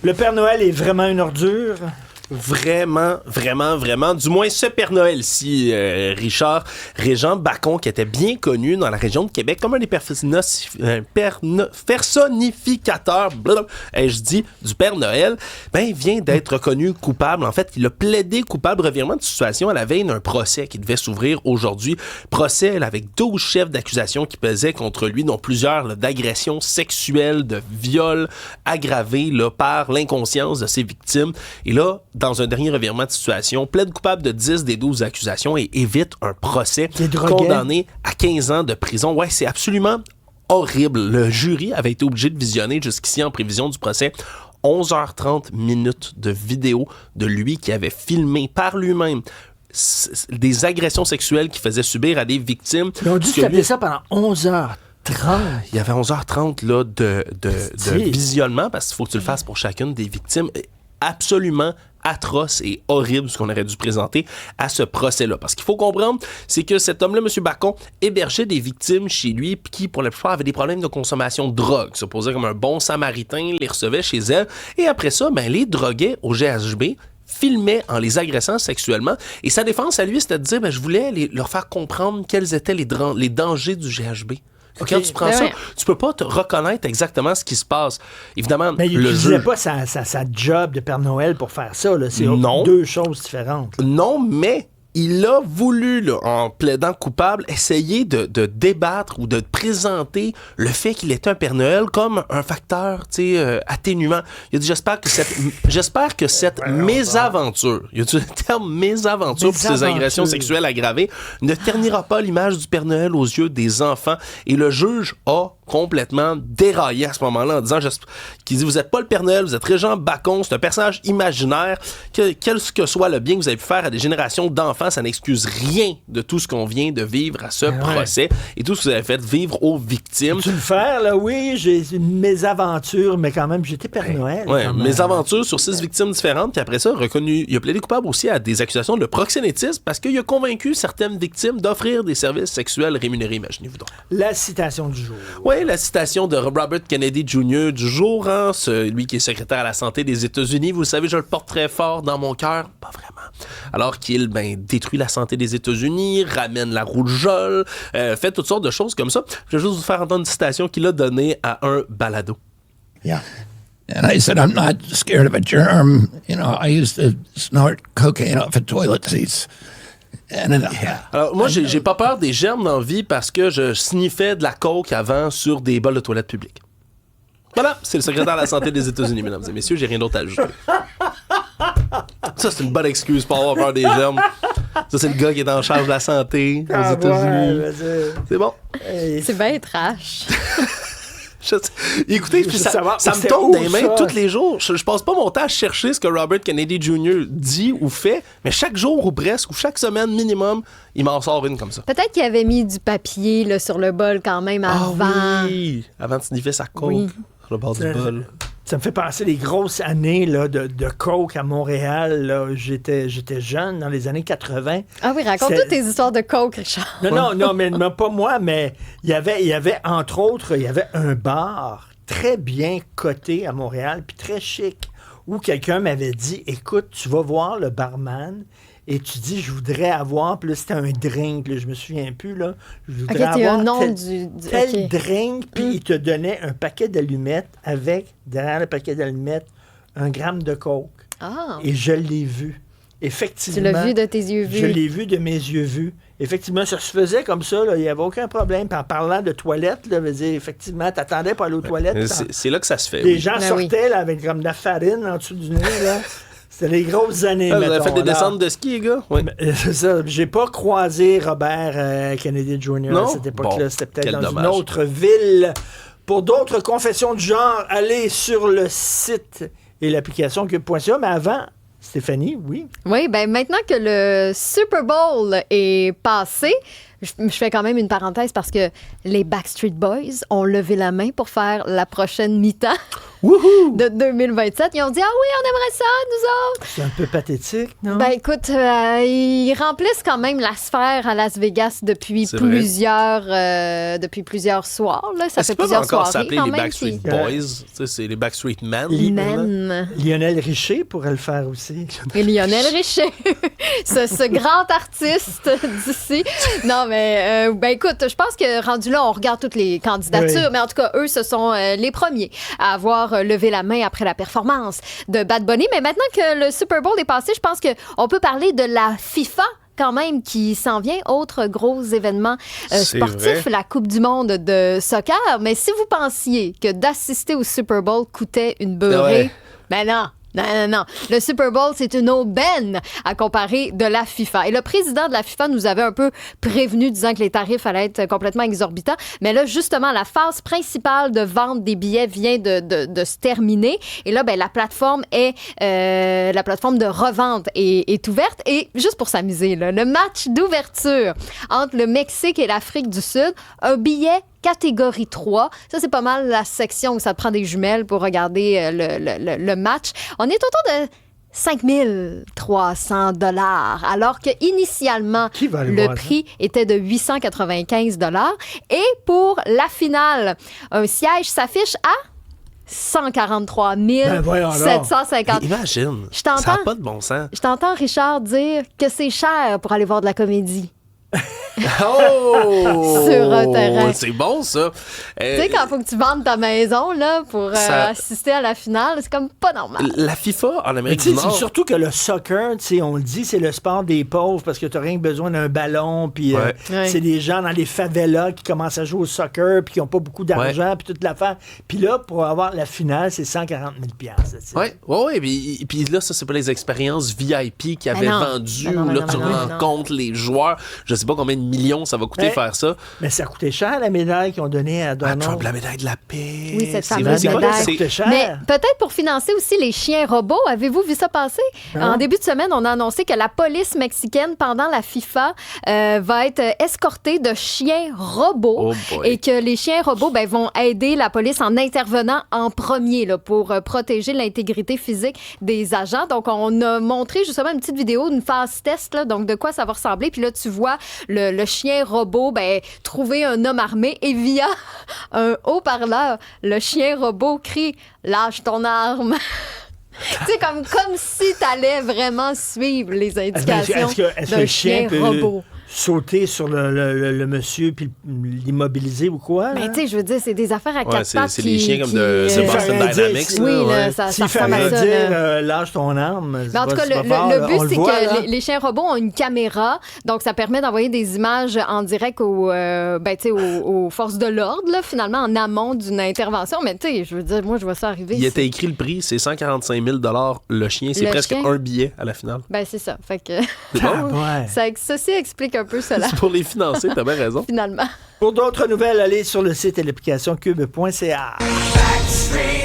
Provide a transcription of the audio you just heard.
Le Père Noël est vraiment une ordure? Vraiment, vraiment, vraiment. Du moins, ce Père Noël-ci, Richard Régent Bacon, qui était bien connu dans la région de Québec comme un des personnificateurs, je dis, du Père Noël, il vient d'être reconnu coupable. En fait, il a plaidé coupable revirement de situation à la veille d'un procès qui devait s'ouvrir aujourd'hui. Procès avec 12 chefs d'accusation qui pesaient contre lui, dont plusieurs d'agressions sexuelles, de viols aggravés par l'inconscience de ses victimes. Et là, dans un dernier revirement de situation, plaide coupable de 10 des 12 accusations et évite un procès, condamné à 15 ans de prison. Ouais, c'est absolument horrible. Le jury avait été obligé de visionner jusqu'ici en prévision du procès 11h30 minutes de vidéo de lui qui avait filmé par lui-même des agressions sexuelles qu'il faisait subir à des victimes. Ils ont dû taper ça pendant 11h30. Il y avait 11h30 là, de visionnement, parce qu'il faut que tu le fasses pour chacune des victimes. Absolument atroce et horrible ce qu'on aurait dû présenter à ce procès-là. Parce qu'il faut comprendre, c'est que cet homme-là, M. Bacon, hébergeait des victimes chez lui qui, pour la plupart, avaient des problèmes de consommation de drogue. Se posait comme un bon samaritain, les recevait chez elle, et après ça, les droguait au GHB, filmait en les agressant sexuellement. Et sa défense à lui, c'était de dire, je voulais leur faire comprendre quels étaient les dangers du GHB. Okay. Quand tu prends ça, tu peux pas te reconnaître exactement ce qui se passe. Évidemment, mais il n'utilisait pas sa job de Père Noël pour faire ça. Là. C'est deux choses différentes. Non, mais il a voulu, là, en plaidant coupable, essayer de débattre ou de présenter le fait qu'il était un Père Noël comme un facteur atténuant. Il a dit, j'espère que cette mésaventure, il a utilisé le terme mésaventure pour ces agressions sexuelles aggravées, ne ternira pas l'image du Père Noël aux yeux des enfants. Et le juge a complètement déraillé à ce moment-là en disant qu'il dit, vous n'êtes pas le Père Noël, vous êtes Régent Bacon, c'est un personnage imaginaire, quel que soit le bien que vous avez pu faire à des générations d'enfants, ça n'excuse rien de tout ce qu'on vient de vivre à ce procès et tout ce que vous avez fait vivre aux victimes. Tu le faire, là, oui, j'ai mes aventures, mais quand même, j'étais Père Noël. Oui, mes aventures sur 6 victimes différentes, puis après ça, il a plaidé coupable aussi à des accusations de proxénétisme parce qu'il a convaincu certaines victimes d'offrir des services sexuels rémunérés, imaginez-vous donc. La citation du jour. Oui, la citation de Robert Kennedy Jr. du jour, lui qui est secrétaire à la santé des États-Unis. Vous le savez, je le porte très fort dans mon cœur. Pas vraiment. Alors qu'il détruit la santé des États-Unis, ramène la rougeole, fait toutes sortes de choses comme ça. Je vais juste vous faire entendre une citation qu'il a donnée à un balado. Yeah. And I said, I'm not scared of a germ. I used to snort cocaine off of toilet seats. Alors, moi, j'ai pas peur des germes dans la vie parce que je sniffais de la coke avant sur des bols de toilettes publiques. Voilà, c'est le secrétaire à la santé des États-Unis, mesdames et messieurs, j'ai rien d'autre à ajouter. Ça, c'est une bonne excuse pour avoir peur des germes. Ça, c'est le gars qui est en charge de la santé aux États-Unis. C'est bon. C'est bien trash. Écoutez, puis ça me tombe dans les mains tous les jours. Je passe pas mon temps à chercher ce que Robert Kennedy Jr. dit ou fait, mais chaque jour ou presque, ou chaque semaine minimum, il m'en sort une comme ça. Peut-être qu'il avait mis du papier là, sur le bol quand même avant. Ah oui, avant de sniffer sa coke sur le bord du bol. Ça me fait penser les grosses années là, de coke à Montréal. Là. J'étais jeune dans les années 80. Ah oui, raconte-nous tes histoires de coke, Richard. Non, mais pas moi, mais il y avait, entre autres, il y avait un bar très bien coté à Montréal, puis très chic, où quelqu'un m'avait dit, écoute, tu vas voir le barman, et tu dis, je voudrais avoir, puis là, c'était un drink, là, je me souviens plus, là. Je voudrais avoir un nom tel drink, puis il te donnait un paquet d'allumettes avec, derrière le paquet d'allumettes, 1 gramme de coke. Ah. Et je l'ai vu. Effectivement. Tu l'as vu de tes yeux vus. Je l'ai vu de mes yeux vus. Effectivement, ça se faisait comme ça, il n'y avait aucun problème. Puis en parlant de toilettes, là, effectivement, t'attendais pour aller aux toilettes. C'est là que ça se fait. Les gens sortaient là, avec comme de la farine en dessous du nez, là. C'était les grosses années, vous avez fait des descentes de ski, les gars? Oui. C'est ça. J'ai pas croisé Robert Kennedy Jr. à cette époque-là. Bon, c'était peut-être dans une autre ville. Pour d'autres confessions du genre, allez sur le site et l'application cube.ca. Mais avant, Stéphanie, oui? Oui, maintenant que le Super Bowl est passé, je fais quand même une parenthèse parce que les Backstreet Boys ont levé la main pour faire la prochaine mi-temps de 2027. Ils ont dit, ah oui, on aimerait ça, nous autres. C'est un peu pathétique, non? Ben écoute, ils remplissent quand même la sphère à Las Vegas depuis C'est vrai. plusieurs soirs. Là. Ça Est-ce fait qu'ils peuvent plusieurs encore soirées s'appeler quand les même. Backstreet puis- Boys? Tu sais, c'est les Backstreet Men. Men. Lionel Richer pourrait le faire aussi. Et Lionel Richer, ce grand artiste d'ici. Non, mais ben écoute, je pense que rendu là, on regarde toutes les candidatures, Oui. mais en tout cas, eux, ce sont les premiers à avoir levé la main après la performance de Bad Bunny. Mais maintenant que le Super Bowl est passé, je pense qu'on peut parler de la FIFA quand même qui s'en vient. Autre gros événement C'est sportif, vrai. la Coupe du monde de soccer. Mais si vous pensiez que d'assister au Super Bowl coûtait une beurrée, Ouais. ben non. Non. Le Super Bowl, c'est une aubaine à comparer de la FIFA. Et le président de la FIFA nous avait un peu prévenu, disant que les tarifs allaient être complètement exorbitants. Mais là, justement, la phase principale de vente des billets vient de se terminer. Et là, ben, la plateforme de revente est ouverte. Et juste pour s'amuser, là, le match d'ouverture entre le Mexique et l'Afrique du Sud, un billet catégorie 3. Ça, c'est pas mal la section où ça te prend des jumelles pour regarder le match. On est autour de 5300 $, alors que initialement Qui va aller le voir ça? prix était de 895 $. Et pour la finale, un siège s'affiche à 143 voyons donc. 750. Imagine. Je t'entends. Ça n'a pas de bon sens. Je t'entends, Richard, dire que c'est cher pour aller voir de la comédie. Oh! Sur un terrain. C'est bon, ça. Tu sais, quand il faut que tu vendes ta maison là, pour Ça- assister à la finale, c'est comme pas normal. La FIFA en Mais Amérique tu du sais, c'est Nord. surtout que le soccer, tu sais, on le dit, c'est le sport des pauvres parce que tu n'as rien que besoin d'un ballon. Puis Ouais. Ouais. c'est des gens dans les favelas qui commencent à jouer au soccer puis qui n'ont pas beaucoup d'argent puis toute l'affaire. Puis là, pour avoir la finale, c'est 140 000 $. Ouais. Puis là, ça, c'est pas les expériences VIP qui avaient non. vendues, Non, où là, tu non. rencontres les joueurs. Je sais pas combien de millions ça va coûter Mais- faire ça. Mais ça coûtait cher, la médaille qu'ils ont donnée à Ah, Donald. Trump, la médaille de la paix. Oui, cette C'est fameuse vrai, c'est quoi, médaille. Ça c'est- coûtait cher. Mais peut-être pour financer aussi les chiens robots. Avez-vous vu ça passer? En début de semaine, on a annoncé que la police mexicaine, pendant la FIFA, va être escortée de chiens robots Oh boy. et que les chiens robots ben, vont aider la police en intervenant en premier là, pour protéger l'intégrité physique des agents. Donc, on a montré justement une petite vidéo d'une phase test, là, donc de quoi ça va ressembler. Puis là, tu vois le chien robot ben, trouver un homme armé et via un haut-parleur, le chien robot crie « Lâche ton arme ». Tu sais, comme si t'allais vraiment suivre les indications Est-ce que d'un le chien peut robot. sauter sur le monsieur puis l'immobiliser ou quoi? Mais là? tu sais, je veux dire, c'est des affaires à Ouais, quatre c'est pattes c'est les chiens comme de euh, c'est S'il Boston fallait dire, Dynamics. c'est- Oui, là, là, ouais. ça S'il ressemble à fallait ça. dire là. lâche ton arme. Mais en tout cas, le but, c'est que les chiens robots ont une caméra, donc ça permet d'envoyer des images en direct aux forces de l'ordre, là, finalement, en amont d'une intervention. Mais tu sais, je veux dire, moi, je vois ça arriver. Il était écrit le prix, c'est 145 000 le chien. C'est Le presque chien? un billet à la finale. Ben, c'est ça. Fait que C'est bon, hein? Ouais. ceci explique un peu cela, C'est pour les financer, t'as bien raison. finalement. Pour d'autres nouvelles, allez sur le site et l'application cube.ca. Backstreet